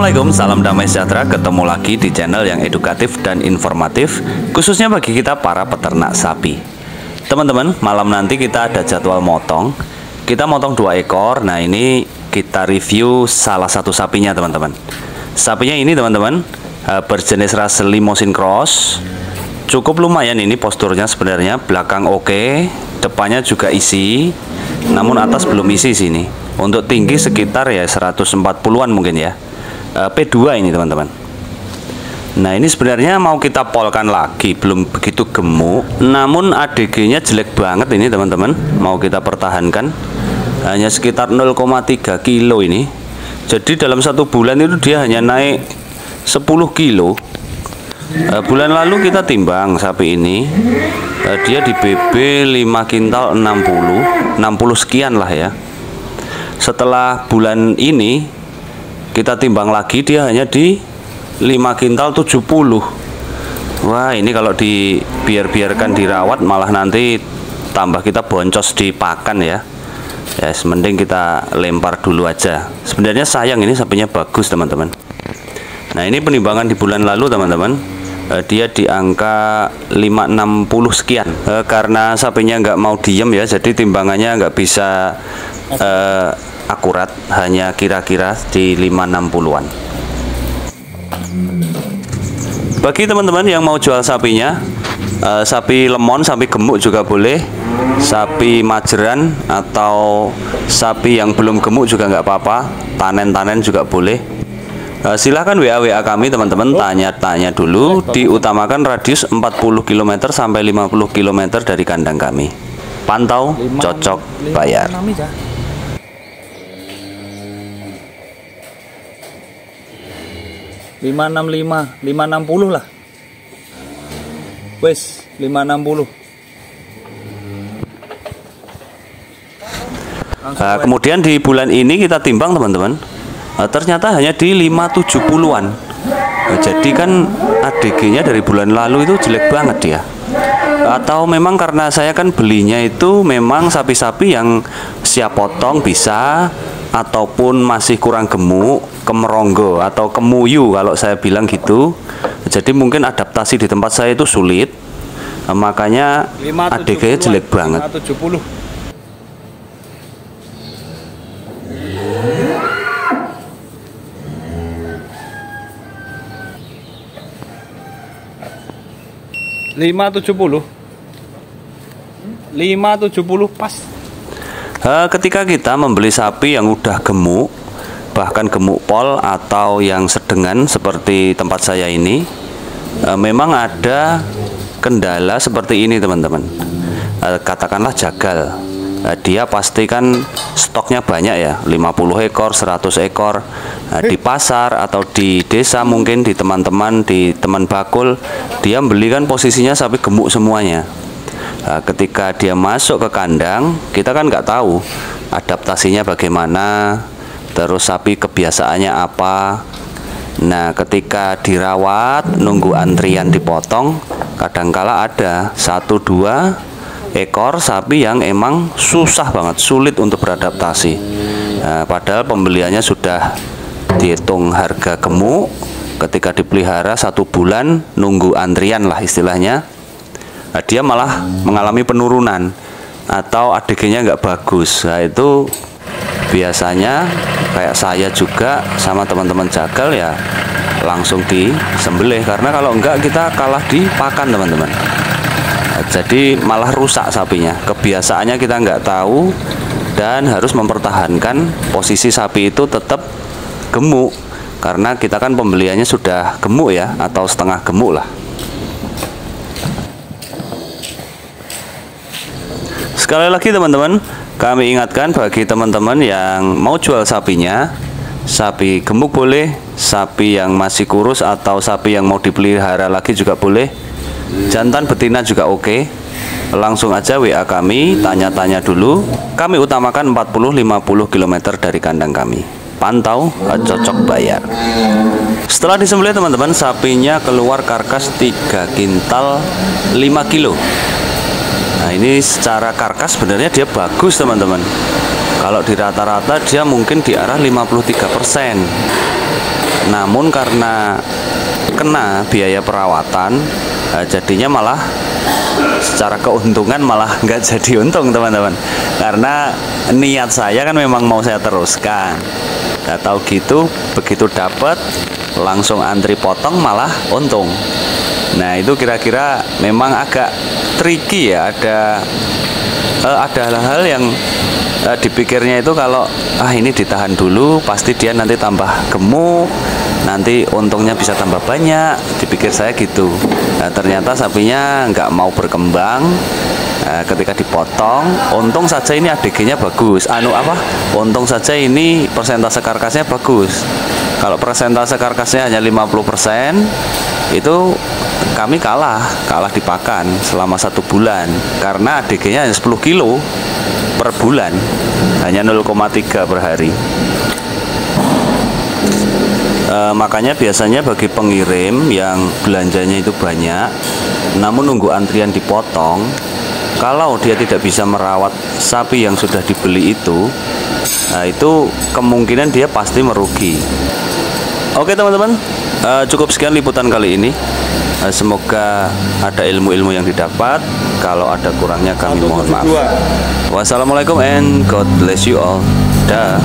Assalamualaikum, salam damai sejahtera. Ketemu lagi di channel yang edukatif dan informatif, khususnya bagi kita para peternak sapi. Teman-teman, malam nanti kita ada jadwal motong. Kita motong 2 ekor. Nah, ini kita review salah satu sapinya, teman-teman. Sapinya ini, teman-teman, berjenis ras Limousin Cross. Cukup lumayan ini posturnya sebenarnya. Belakang oke, depannya juga isi, namun atas belum isi sini. Untuk tinggi sekitar ya 140-an mungkin ya. P2 ini, teman-teman. Nah, ini sebenarnya mau kita polkan lagi, belum begitu gemuk, namun ADG-nya jelek banget ini, teman-teman. Mau kita pertahankan hanya sekitar 0,3 kilo ini. Jadi dalam 1 bulan itu dia hanya naik 10 kilo. Bulan lalu kita timbang sapi ini, dia di BB 5 kintal 60 sekian lah ya. Setelah bulan ini kita timbang lagi, dia hanya di 5 kintal 70. Wah, ini kalau biarkan dirawat malah nanti tambah kita boncos di pakan ya. Ya, mending kita lempar dulu aja. Sebenarnya sayang, ini sapinya bagus, teman-teman. Nah, ini penimbangan di bulan lalu, teman-teman. Dia di angka 560 sekian. Karena sapinya nggak mau diem ya, jadi timbangannya nggak bisa akurat, hanya kira-kira di 560-an. Bagi teman-teman yang mau jual sapinya, sapi lemon, sapi gemuk juga boleh, sapi majeran atau sapi yang belum gemuk juga nggak apa-apa, tanen-tanen juga boleh. Silahkan WA kami, teman-teman, tanya-tanya dulu. Diutamakan radius 40 km sampai 50 km dari kandang kami. Pantau, cocok, bayar. 565, 560 lah. Wes, 560. Kemudian di bulan ini kita timbang, teman-teman. Ternyata hanya di 570-an. Jadi kan ADG-nya dari bulan lalu itu jelek banget dia. Atau memang karena saya kan belinya itu memang sapi-sapi yang siap potong bisa, ataupun masih kurang gemuk, kemeronggo atau kemuyu kalau saya bilang gitu. Jadi mungkin adaptasi di tempat saya itu sulit, makanya ADG-nya jelek banget. 570. Lima 70 pas. Ketika kita membeli sapi yang udah gemuk, bahkan gemuk pol atau yang sedengan seperti tempat saya ini, memang ada kendala seperti ini, teman-teman. Katakanlah jagal. Dia pasti kan stoknya banyak ya, 50 ekor, 100 ekor. Di pasar atau di desa, mungkin di teman-teman, di teman bakul, dia beli kan posisinya sapi gemuk semuanya. Ketika dia masuk ke kandang, kita kan nggak tahu adaptasinya bagaimana, terus sapi kebiasaannya apa. Nah, ketika dirawat, nunggu antrian dipotong, kadangkala ada 1-2 ekor sapi yang emang susah banget, sulit untuk beradaptasi. Padahal pembeliannya sudah dihitung harga gemuk, ketika dipelihara 1 bulan, nunggu antrian lah istilahnya, dia malah mengalami penurunan atau ADG-nya nggak bagus. Nah, itu biasanya kayak saya juga sama teman-teman jagal ya langsung disembelih, karena kalau enggak kita kalah di pakan, teman-teman. Jadi malah rusak sapinya, kebiasaannya kita nggak tahu, dan harus mempertahankan posisi sapi itu tetap gemuk, karena kita kan pembeliannya sudah gemuk ya, atau setengah gemuk lah. Sekali lagi, teman-teman, kami ingatkan bagi teman-teman yang mau jual sapinya, sapi gemuk boleh, sapi yang masih kurus atau sapi yang mau dipelihara lagi juga boleh, jantan betina juga oke. Langsung aja WA kami, tanya-tanya dulu. Kami utamakan 40-50 km dari kandang kami. Pantau, cocok, bayar. Setelah disembelih, teman-teman, sapinya keluar karkas 3 kintal 5 kilo. Nah, ini secara karkas sebenarnya dia bagus, teman-teman. Kalau di rata-rata dia mungkin di arah 53%. namun karena kena biaya perawatan, jadinya malah secara keuntungan malah nggak jadi untung teman-teman, karena niat saya kan memang mau saya teruskan. Nggak tahu gitu, begitu dapat langsung antri potong malah untung. Nah itu kira-kira memang agak tricky ya, ada hal-hal yang dipikirnya itu kalau ini ditahan dulu pasti dia nanti tambah gemuk, nanti untungnya bisa tambah banyak, dipikir saya gitu. Nah, ternyata sapinya nggak mau berkembang. Ketika dipotong, untung saja ini ADG-nya bagus. Untung saja ini persentase karkasnya bagus. Kalau persentase karkasnya hanya 50%, itu kami kalah di pakan selama 1 bulan karena ADG-nya hanya 10 kilo per bulan, hanya 0,3 per hari. Makanya biasanya bagi pengirim yang belanjanya itu banyak namun nunggu antrian dipotong, kalau dia tidak bisa merawat sapi yang sudah dibeli itu, itu kemungkinan dia pasti merugi. Oke teman-teman, cukup sekian liputan kali ini. Semoga ada ilmu-ilmu yang didapat. Kalau ada kurangnya kami mohon maaf. Wassalamualaikum and God bless you all. Dah.